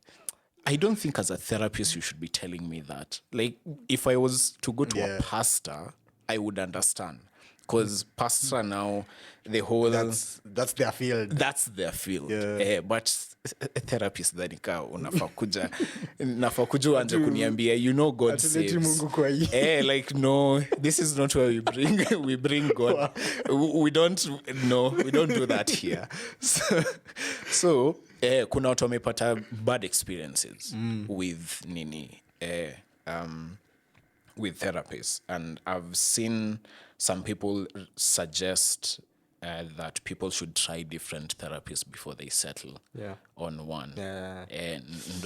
[SPEAKER 2] I don't think as a therapist you should be telling me that. Like, if I was to go to a pastor, I would understand. Because pastor now, the whole...
[SPEAKER 1] That's their field.
[SPEAKER 2] That's their field. Yeah. But a therapist, dhanika, unafaa kuja uanze kuniambia, God saves. Like, no, this is not where we bring God. We don't do that here. So kuna watu wamepata bad experiences with with therapists, and I've seen some people suggest that people should try different therapists before they settle on one. And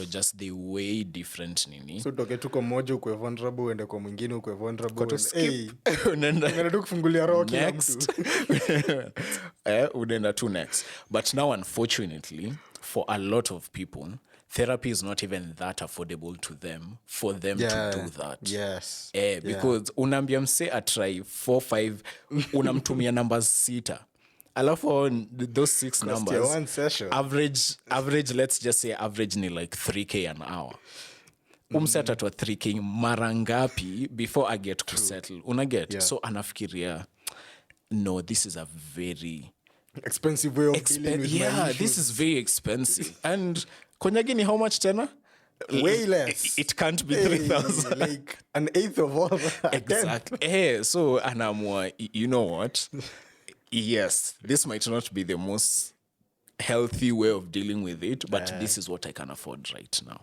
[SPEAKER 2] just the way different nini.
[SPEAKER 1] So toke tuko moja ukwe vulnerable uende kwa mwingine ukwe vulnerable.
[SPEAKER 2] To skip.
[SPEAKER 1] Unaenda tu kufungulia roho kila
[SPEAKER 2] Next. Unaenda tu next. But now unfortunately, for a lot of people, therapy is not even that affordable to them for them to do that.
[SPEAKER 1] Yes.
[SPEAKER 2] Because unaambia mse atry 4-5, unamtumia numbers 6. Alafu on those 6 numbers,
[SPEAKER 1] one session.
[SPEAKER 2] average, let's just say average ni like 3K an hour. Umse atatwa 3K mara ngapi before I get to settle. Unaget? So anafikiria, no, this is a very
[SPEAKER 1] expensive way of dealing with my issues.
[SPEAKER 2] This is very expensive. And konyagini, how much tena?
[SPEAKER 1] Way less.
[SPEAKER 2] It can't be 3,000.
[SPEAKER 1] Like an eighth of all that.
[SPEAKER 2] Exactly. So anamwa, you know what? Yes, this might not be the most healthy way of dealing with it, but this is what I can afford right now.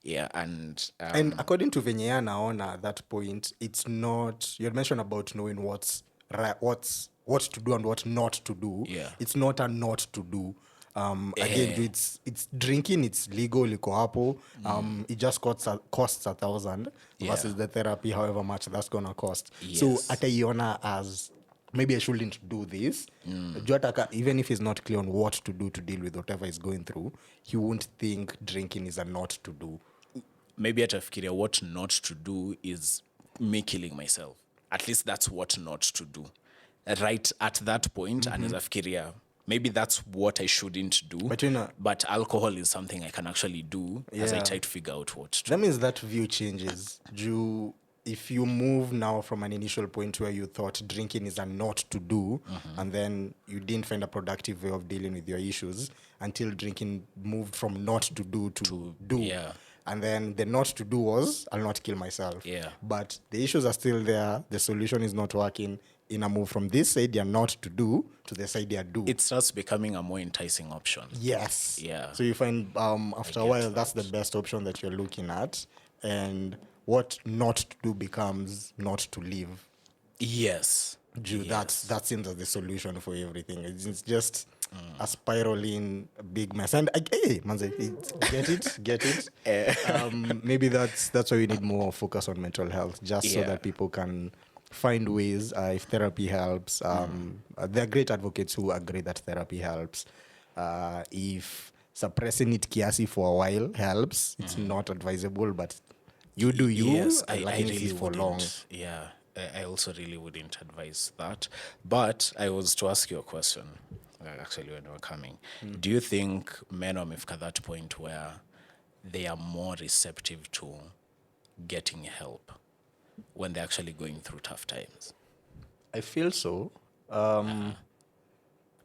[SPEAKER 2] Yeah. And
[SPEAKER 1] according to venye anaona at that point, it's not, you had mentioned about knowing what to do and what not to do. It's not a not to do. Again, it's drinking, it's legal, liko hapo. It just costs 1,000 versus the therapy, however much that's gonna cost. So ataiona as maybe I shouldn't do this. Even if he's not clear on what to do to deal with whatever he's going through, he won't think drinking is a not to do.
[SPEAKER 2] Maybe atafikiria what not to do is me killing myself. At least that's what not to do. Right at that point, anafikiria maybe that's what I shouldn't do. But alcohol is something I can actually do as I try to figure out what to do.
[SPEAKER 1] That means that view changes. If you move now from an initial point where you thought drinking is a not to do, and then you didn't find a productive way of dealing with your issues until drinking moved from not to do to do. And then the not to do was, I'll not kill myself. But the issues are still there. The solution is not working. In a move from this side you're not to do to the side you're do.
[SPEAKER 2] It starts becoming a more enticing option.
[SPEAKER 1] Yes.
[SPEAKER 2] Yeah.
[SPEAKER 1] So you find after a while that's the best option that you're looking at. And what not to do becomes not to live.
[SPEAKER 2] Yes.
[SPEAKER 1] That seems as the solution for everything. It's just a spiraling big mess. And get it. Maybe that's why we need more focus on mental health, just so that people can find ways. If therapy helps, there are great advocates who agree that therapy helps. If suppressing it kiasi for a while helps, it's not advisable, but you do you.
[SPEAKER 2] Yes, I really
[SPEAKER 1] for long.
[SPEAKER 2] Yeah, I also really wouldn't advise that. But I was to ask you a question, actually, when we were coming. Do you think men wamefika that point where they are more receptive to getting help when they're actually going through tough times
[SPEAKER 1] I feel so.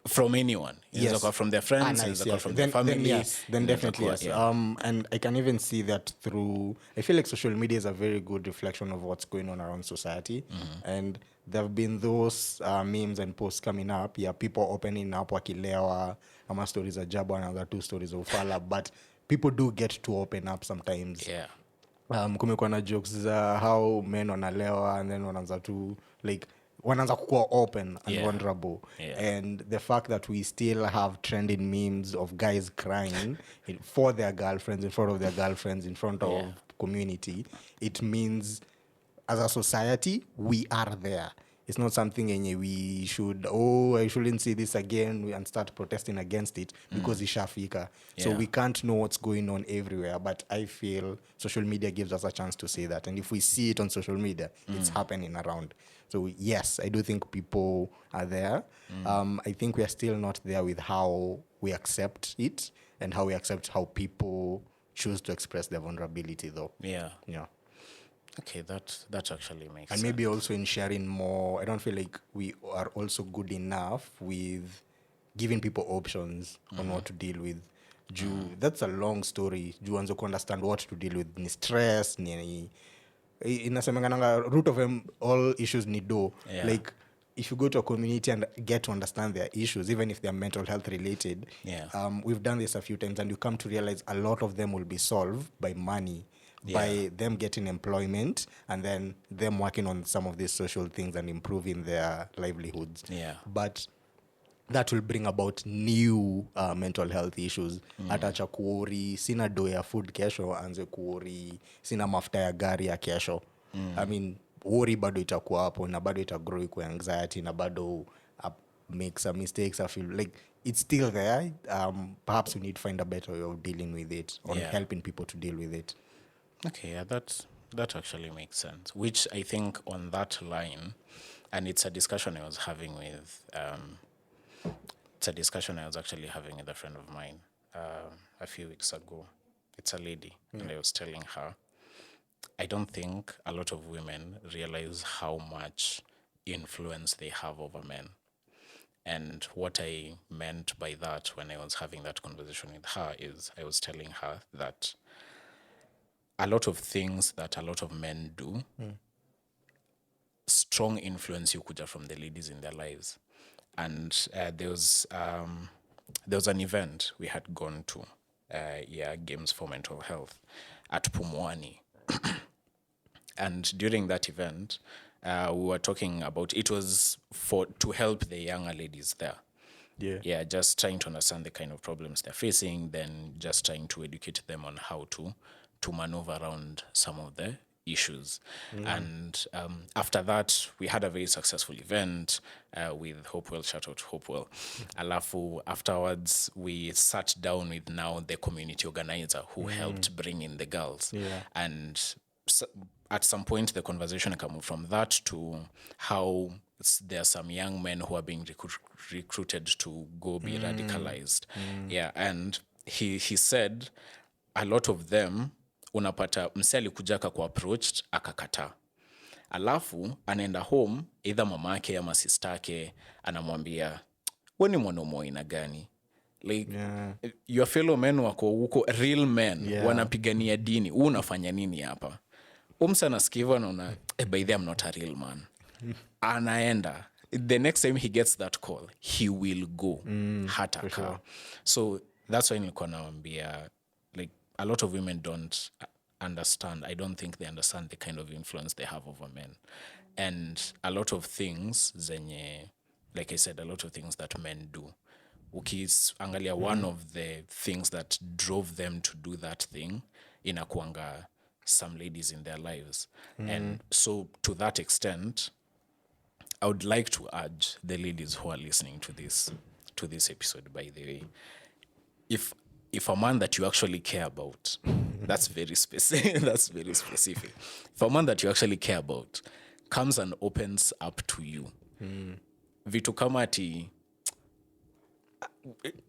[SPEAKER 2] from anyone.
[SPEAKER 1] Yes.
[SPEAKER 2] From their friends,
[SPEAKER 1] Nice,
[SPEAKER 2] inaweza kuwa
[SPEAKER 1] yes.
[SPEAKER 2] from their family.
[SPEAKER 1] Then yes, then
[SPEAKER 2] inaweza
[SPEAKER 1] definitely
[SPEAKER 2] kuwa-
[SPEAKER 1] yes.
[SPEAKER 2] yeah.
[SPEAKER 1] And I can even see that through. I feel like social media is a very good reflection of what's going on around society, and there have been those memes and posts coming up. Yeah, people opening up wakilewa, ama stories of Jabo and other 2 stories of Fala, but people do get to open up sometimes.
[SPEAKER 2] Yeah.
[SPEAKER 1] Kumekuwa na jokes za how men wanalewa and then wanaanza tu like wanaanza kukuwa open and
[SPEAKER 2] Yeah.
[SPEAKER 1] vulnerable.
[SPEAKER 2] Yeah.
[SPEAKER 1] And the fact that we still have trending memes of guys crying for their girlfriends, in front of their girlfriends, in front of
[SPEAKER 2] Yeah.
[SPEAKER 1] community, it means as a society we are there. It's not something we should, I shouldn't see this again and start protesting against it because ishafika. So
[SPEAKER 2] Yeah.
[SPEAKER 1] we can't know what's going on everywhere. But I feel social media gives us a chance to say that. And if we see it on social media, it's happening around. So yes, I do think people are there. I think we are still not there with how we accept it and how we accept how people choose to express their vulnerability though.
[SPEAKER 2] Yeah.
[SPEAKER 1] Yeah.
[SPEAKER 2] Okay, that actually makes
[SPEAKER 1] And
[SPEAKER 2] sense.
[SPEAKER 1] maybe also in sharing more. I don't feel like we are also good enough with giving people options on what to deal with. That's a long story. Juu anze understand what to deal with. Ni stress, ni inasemangananga root of all issues ni do.
[SPEAKER 2] Yeah.
[SPEAKER 1] Like if you go to a community and get to understand their issues, even if they're mental health related,
[SPEAKER 2] Yeah.
[SPEAKER 1] we've done this a few times and you come to realize a lot of them will be solved by money.
[SPEAKER 2] Yeah.
[SPEAKER 1] By them getting employment and then them working on some of these social things and improving their livelihoods.
[SPEAKER 2] Yeah.
[SPEAKER 1] But that will bring about new mental health issues. Atacha kuori, sina do ya food kesho, anze kuori, sina mafuta ya gari ya kesho. I mean, worry bado itakuwa hapo na bado itagrow ikuwe anxiety na bado make some mistakes. I feel like it's still there. Perhaps we need to find a better way of dealing with it or
[SPEAKER 2] Yeah.
[SPEAKER 1] helping people to deal with it.
[SPEAKER 2] Okay, yeah, that actually makes sense. Which I think on that line, and it's a discussion I was having with, it's a discussion I was actually having with a friend of mine a few weeks ago. It's a lady, and I was telling her, I don't think a lot of women realize how much influence they have over men. And what I meant by that when I was having that conversation with her is I was telling her that a lot of things that a lot of men do, strong influence you kuja from the ladies in their lives. And there was an event we had gone to, Games for Mental Health at Pumwani. And during that event, we were talking about, it was to help the younger ladies there. Yeah, just trying to understand the kind of problems they're facing, then just trying to educate them on how to maneuver around some of the issues. And after that, we had a very successful event with Hopewell. Shout out to Hopewell. Alafu, afterwards, we sat down with now the community organizer who helped bring in the girls.
[SPEAKER 1] Yeah.
[SPEAKER 2] And at some point, the conversation came from that to how there are some young men who are being recruited to go be radicalized. Yeah, and he said a lot of them unapata mse alikujaka ku approached akakata, alafu anaenda home, either mamake ama sistake anamwambia wewe ni mwanaume aina gani, like your fellow men wako huko, real men wanapigania dini, wewe unafanya nini hapa? Umsa anasikiva naona by the I'm not a real man. Anaenda, the next time he gets that call he will go hata ka. So that's why nilikuwa naambia, like, a lot of women don't understand. I don't think they understand the kind of influence they have over men. And a lot of things zenye, like I said, a lot of things that men do, ukiangalia one of the things that drove them to do that thing inakuanga some ladies in their lives. And so to that extent, I would like to urge the ladies who are listening to this episode, by the way, if a man that you actually care about, that's very specific. That's very specific. If a man that you actually care about comes and opens up to you, vitu kama ati,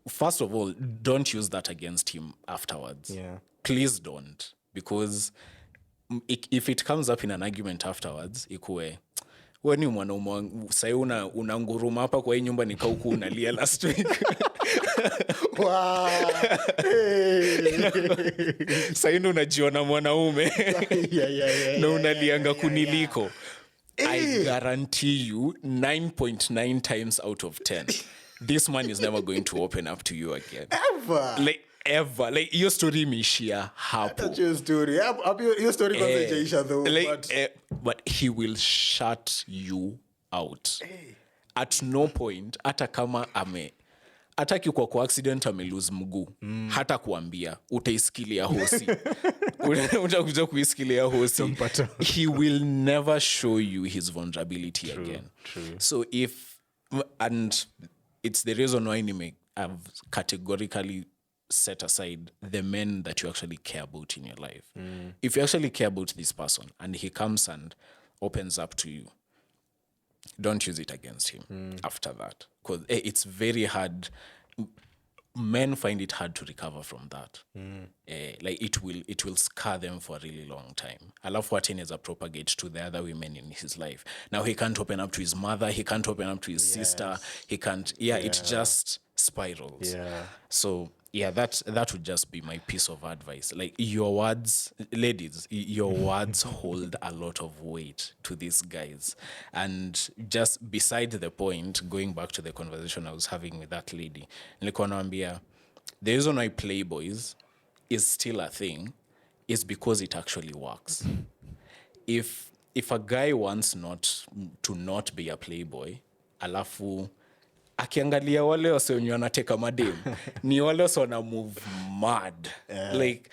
[SPEAKER 2] first of all, don't use that against him afterwards.
[SPEAKER 1] Yeah.
[SPEAKER 2] please don't, because if it comes up in an argument afterwards ikuwe wewe ni mwanaume wangu sasa una nguruma hapa kwa hii nyumba nikauku unalia last week.
[SPEAKER 1] Wow.
[SPEAKER 2] Sasa ndo unajiona mwanaume na unalianga kuniliko. I guarantee you 9.9 times out of 10 this man is never going to open up to you again. Ever. Like your story imeishia hapo.
[SPEAKER 1] That's your story. Your story kwanza ijaisha though.
[SPEAKER 2] But he will shut you out. At no point hata kama hataki kwa accident amelose mguu hata kuambia utaisikilia hosi. Utakuja kuisikilia hosi. He will never show you his vulnerability again.
[SPEAKER 1] True.
[SPEAKER 2] So and it's the reason why I've categorically set aside the men that you actually care about in your life. If you actually care about this person and he comes and opens up to you, don't use it against him after that. Because it's very hard. Men find it hard to recover from that. Like it will scar them for a really long time. Alafu what inaweza propagate to the other women in his life. Now he can't open up to his mother, he can't open up to his sister, he can't it just spirals. So that would just be my piece of advice. Like your words, ladies, your words hold a lot of weight to these guys. And just beside the point, going back to the conversation I was having with that lady, nilikuwa naambia, the reason why Playboys is still a thing is because it actually works. If a guy wants to not be a Playboy, alafu akiangalia wale wase wenye wanateka madem ni wale wase wana move mad. Like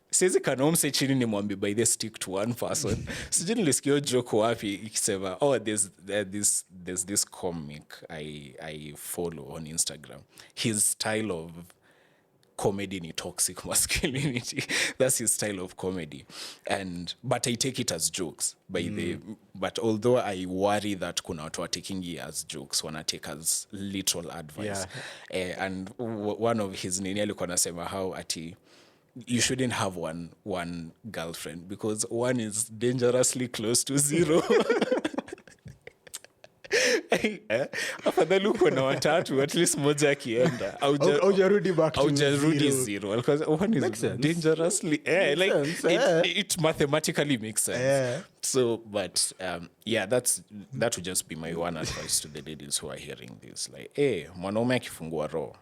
[SPEAKER 2] siwezi kanomse chini ni mwambi by the stick to one person. Sijui nilisikia joke wapi ikisema there's this comic I follow on Instagram. His style of comedy ni toxic masculinity. That's his style of comedy. But I take it as jokes but although I worry that kuna watu are taking it as jokes, wana take as literal advice. And one of his nini alikuwa anasema how ati you shouldn't have one girlfriend because one is dangerously close to zero. Afadhali uko na watatu at least moja akienda
[SPEAKER 1] aujarudi back to
[SPEAKER 2] zero because one is dangerously it mathematically makes sense. So but that would just be my one advice to the ladies who are hearing this, like mwanaume akifungua roho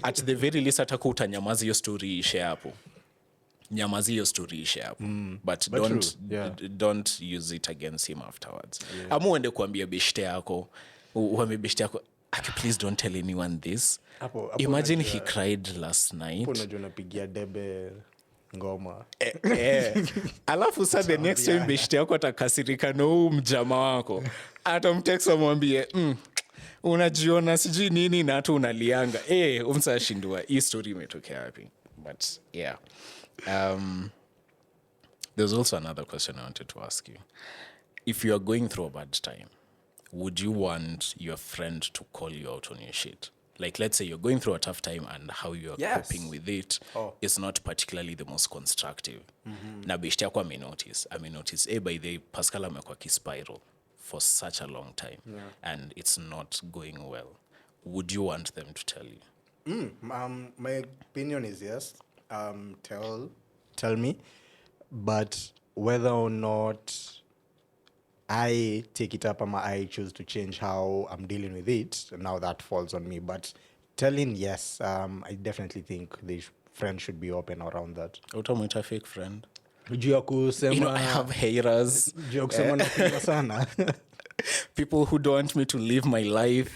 [SPEAKER 2] at the very least ataka utanyamazi hiyo story ishe hapo. Nyamazi hiyo story ishe hapo. But don't use it against him afterwards. Ama uende kuambia beshte yako, uambie beshte yako, please don't tell anyone this. Imagine he cried last night.
[SPEAKER 1] Unajua napigia debe ngoma.
[SPEAKER 2] Alafu sa the next time beshte yako atakasirika na huu mjama wako. Atamtext amwambie, unajiona sijui nini na hata unalianga. Umsashindwa hii story imetokea wapi. But there's also another question I wanted to ask you. If you are going through a bad time, would you want your friend to call you out on your shit? Like, let's say you're going through a tough time and how you're coping with it is not particularly the most constructive. Na beshte yako ame notice, by the Pascal amekuwa kispiral for such a long time and it's not going well. Would you want them to tell you?
[SPEAKER 1] My opinion is yes. Tell me. But whether or not I take it up or I choose to change how I'm dealing with it, now that falls on me. But telling, yes, I definitely think the friend should be open around that.
[SPEAKER 2] Utamwita fake friend?
[SPEAKER 1] I
[SPEAKER 2] have haters.
[SPEAKER 1] Sana.
[SPEAKER 2] People who don't want me to live my life.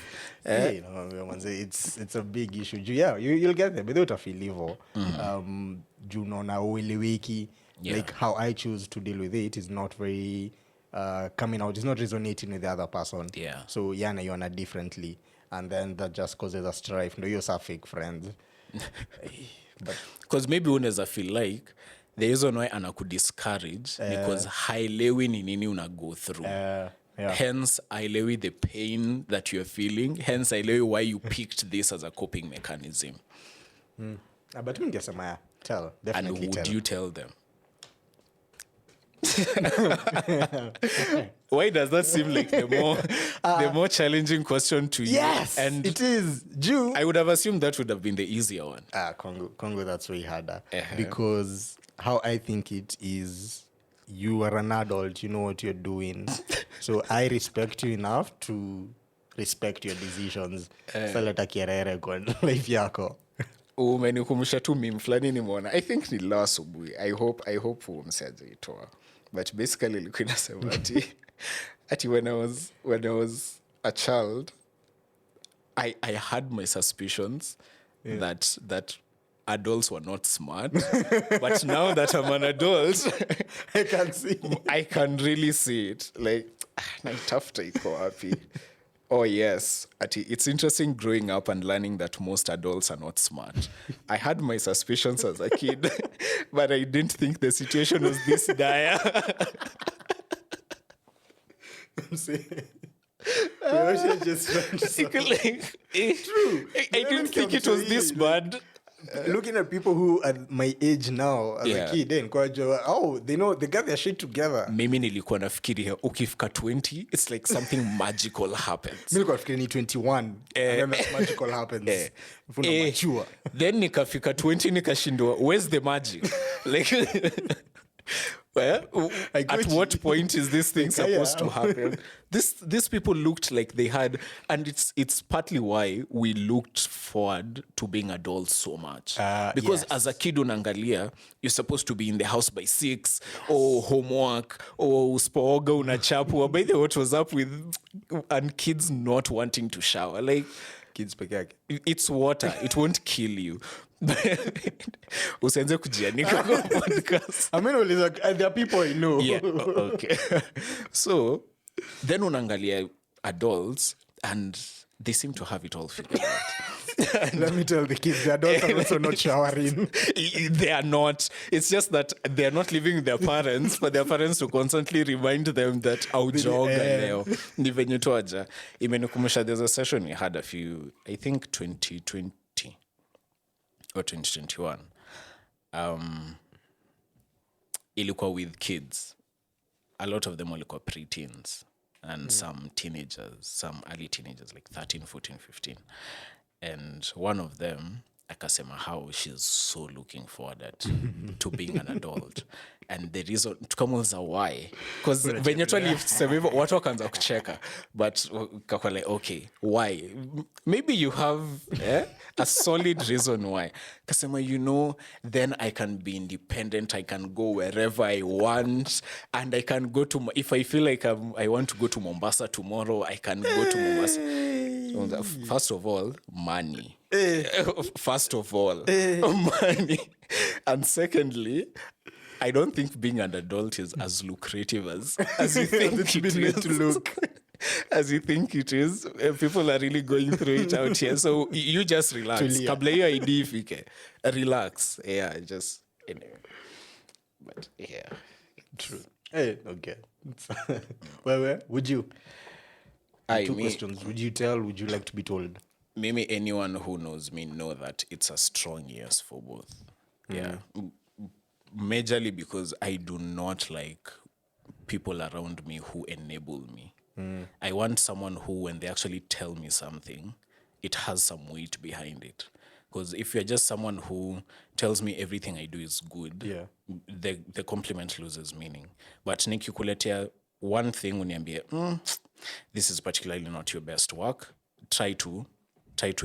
[SPEAKER 1] It's a big issue. You'll get there, but don't feel evil. Like how I choose to deal with it is not very coming out. It's not resonating with the other person. So you're not differently, and then that just causes a strife. No, you're a fake friend.
[SPEAKER 2] Because maybe unaweza feel like the reason why anakudiscourage because haelewi ni nini una go through. Hence, haelewi the pain that you're feeling. Hence, haelewi why you picked this as a coping mechanism.
[SPEAKER 1] But mi ningesema, yeah, tell.
[SPEAKER 2] And
[SPEAKER 1] Definitely
[SPEAKER 2] would
[SPEAKER 1] tell.
[SPEAKER 2] you tell them? Why does that seem like the more challenging question to you?
[SPEAKER 1] Yes,
[SPEAKER 2] And
[SPEAKER 1] it is. Jew.
[SPEAKER 2] I would have assumed that would have been the easier one.
[SPEAKER 1] Congo, that's way harder.
[SPEAKER 2] Uh-huh.
[SPEAKER 1] Because how I think it is, you are an adult, you know what you're doing. So I respect you enough to respect your decisions. Salata kierere kwa life yako.
[SPEAKER 2] Umenikumbusha tu meme fulani nimeona. I think ni leo asubuhi. I hope mse hajaitoa. But basically ilikuwa inasema ati when I was a child, I had my suspicions that adults were not smart. But now that I'm an adult,
[SPEAKER 1] I can see.
[SPEAKER 2] I can really see it. Like, naitafuta iko wapi. Oh, yes. It's interesting growing up and learning that most adults are not smart. I had my suspicions as a kid, but I didn't think the situation was this dire.
[SPEAKER 1] I'm saying. We're actually just trying to
[SPEAKER 2] True. I didn't think it was this bad.
[SPEAKER 1] looking at people who are my age now as
[SPEAKER 2] Yeah.
[SPEAKER 1] a kid, they know they got their shit together.
[SPEAKER 2] Mimi nilikuwa nafikiria ukifika 20, it's like something magical happens.
[SPEAKER 1] Mi nilikuwa nafikiria ni 21 and then that magical happens. If una mature.
[SPEAKER 2] Then nikafika 20 nikashindwa, where's the magic? Like, well,
[SPEAKER 1] I got
[SPEAKER 2] at
[SPEAKER 1] you.
[SPEAKER 2] what point is this thing supposed to
[SPEAKER 1] Yeah.
[SPEAKER 2] happen? These people looked like they had, and it's partly why we looked forward to being adults so much. Because
[SPEAKER 1] yes.
[SPEAKER 2] as a kid unangalia, you're supposed to be in the house by 6, or homework, or uspoga unachapwa. By the way, what was up with and kids not wanting to shower? Like,
[SPEAKER 1] Kids peke yake.
[SPEAKER 2] it's water, it won't kill you. Usianze kujianika kwa podcast.
[SPEAKER 1] I mean, there are people I know.
[SPEAKER 2] Yeah, okay. So then unangalia adults and they seem to have it all figured out.
[SPEAKER 1] Let me tell the kids, the adults are also not showering.
[SPEAKER 2] They are not. It's just that they are not living with their parents, for their parents to constantly remind them that aujoga leo ni venye toaja. Imenikumbusha, there's a session we had a few, I think 2020 or 2021. Ilikuwa with kids. A lot of them walikuwa preteens and some teenagers, some early teenagers, like 13, 14, 15. And one of them akasema how she's so looking forward to being an adult. And the reason, tukamuuliza why, because venye tu alisema hivyo watu wakaanza kucheka, but kakwa like, okay, why? Maybe you have a solid reason why. Kasema, then I can be independent, I can go wherever I want, and I can go to, if I feel like I want to go to Mombasa tomorrow, I can go to Mombasa. First of all, money. First of all, money. And secondly, I don't think being an adult is as lucrative as you think it is. To look. As you think it is. People are really going through it out here. So you just relax. Kabla hiyo ID ifike. Relax. Yeah, just anyway. But yeah.
[SPEAKER 1] True. Hey, okay. Where would you? Two questions. Would you tell? Would you like to be told?
[SPEAKER 2] Maybe anyone who knows me know that it's a strong yes for both. Yeah. Majorly because I do not like people around me who enable me. I want someone who, when they actually tell me something, it has some weight behind it. Because if you're just someone who tells me everything I do is good, the compliment loses meaning. But nikikuletea one thing uniambie, this is particularly not your best work, try to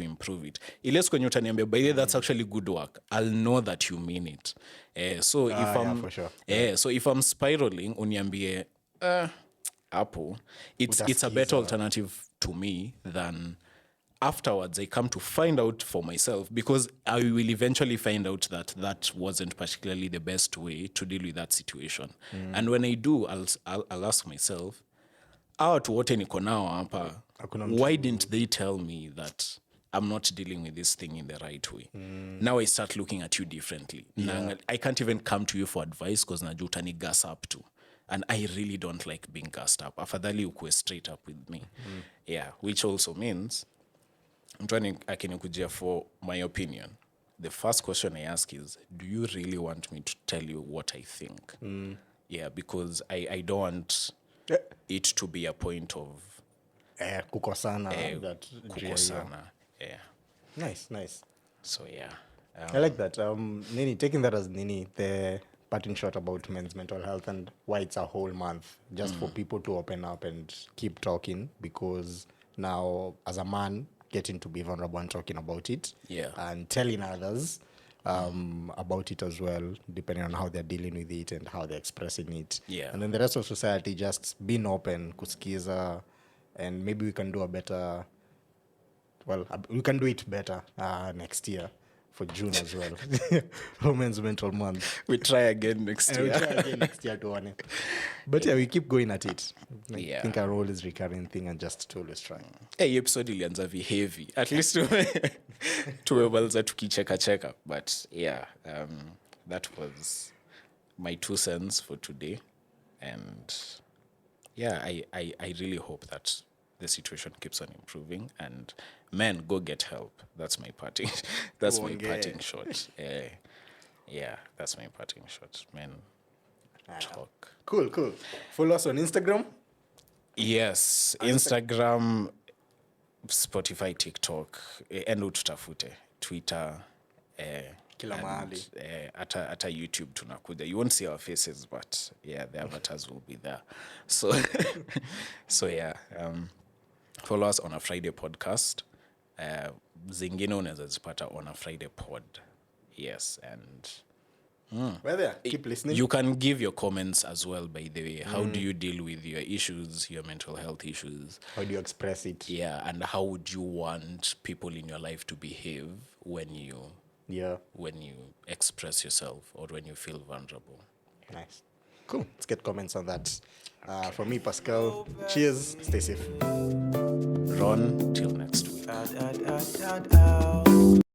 [SPEAKER 2] improve it. Iles kwenye utaniambia, by the way, that's actually good work, I'll know that you mean it. So if I'm
[SPEAKER 1] for sure.
[SPEAKER 2] So if I'm spiraling, uniambie, Apple, it's a better alternative to me than afterwards I come to find out for myself, because I will eventually find out that wasn't particularly the best way to deal with that situation. And when I do, I'll ask myself, watu wote niko nao hapa, why didn't they tell me that I'm not dealing with this thing in the right way? Now I start looking at you differently. I can't even come to you for advice because najua utani gas up too. And I really don't like being gassed up. Afadhali ukue straight up with me. Yeah, which also means mtu akinikujia for my opinion, the first question I ask is, do you really want me to tell you what I think? Yeah, because I don't want it to be a point of
[SPEAKER 1] Kukosana. That
[SPEAKER 2] kukosana. Yeah.
[SPEAKER 1] Nice.
[SPEAKER 2] So yeah.
[SPEAKER 1] I like that. Nini, taking that as Nini, the parting shot about men's mental health and why it's a whole month, just for people to open up and keep talking, because now, as a man, getting to be vulnerable and talking about it,
[SPEAKER 2] Yeah.
[SPEAKER 1] and telling others about it as well, depending on how they're dealing with it and how they're expressing it.
[SPEAKER 2] Yeah.
[SPEAKER 1] And then the rest of society just being open, kusikiza, and maybe we can do a better, we can do it better next year for June as well. Women's Mental Month.
[SPEAKER 2] We try again next
[SPEAKER 1] And we'll
[SPEAKER 2] year.
[SPEAKER 1] try again next year to one it. But yeah, we keep going at it. I
[SPEAKER 2] Yeah.
[SPEAKER 1] think our role is recurring thing and just to always try.
[SPEAKER 2] Hey, episode ilianza heavy. At least tumemaliza tukicheka. But yeah, that was my 2 cents for today. And yeah, I really hope that the situation keeps on improving, and men, go get help. That's my parting. That's my parting shot. Yeah, that's my parting shot. Men, talk.
[SPEAKER 1] Cool. Follow us on Instagram.
[SPEAKER 2] Yes, Instagram, Spotify, TikTok, and ututafute Twitter.
[SPEAKER 1] Kila mahali.
[SPEAKER 2] Ata YouTube tunakuja. You won't see our faces, but yeah, the avatars will be there. So, so yeah, follow us on a Friday podcast. Zingine unaweza zipata on a Friday pod. Yes, and
[SPEAKER 1] We're there. Keep listening.
[SPEAKER 2] you can give your comments as well, by the way. How do you deal with your issues, your mental health issues?
[SPEAKER 1] How do you express it?
[SPEAKER 2] Yeah, and how would you want people in your life to behave when you express yourself or when you feel vulnerable?
[SPEAKER 1] Nice. Cool. Let's get comments on that. From me, Pascal. Cheers. Stay safe.
[SPEAKER 2] Ron, till next week.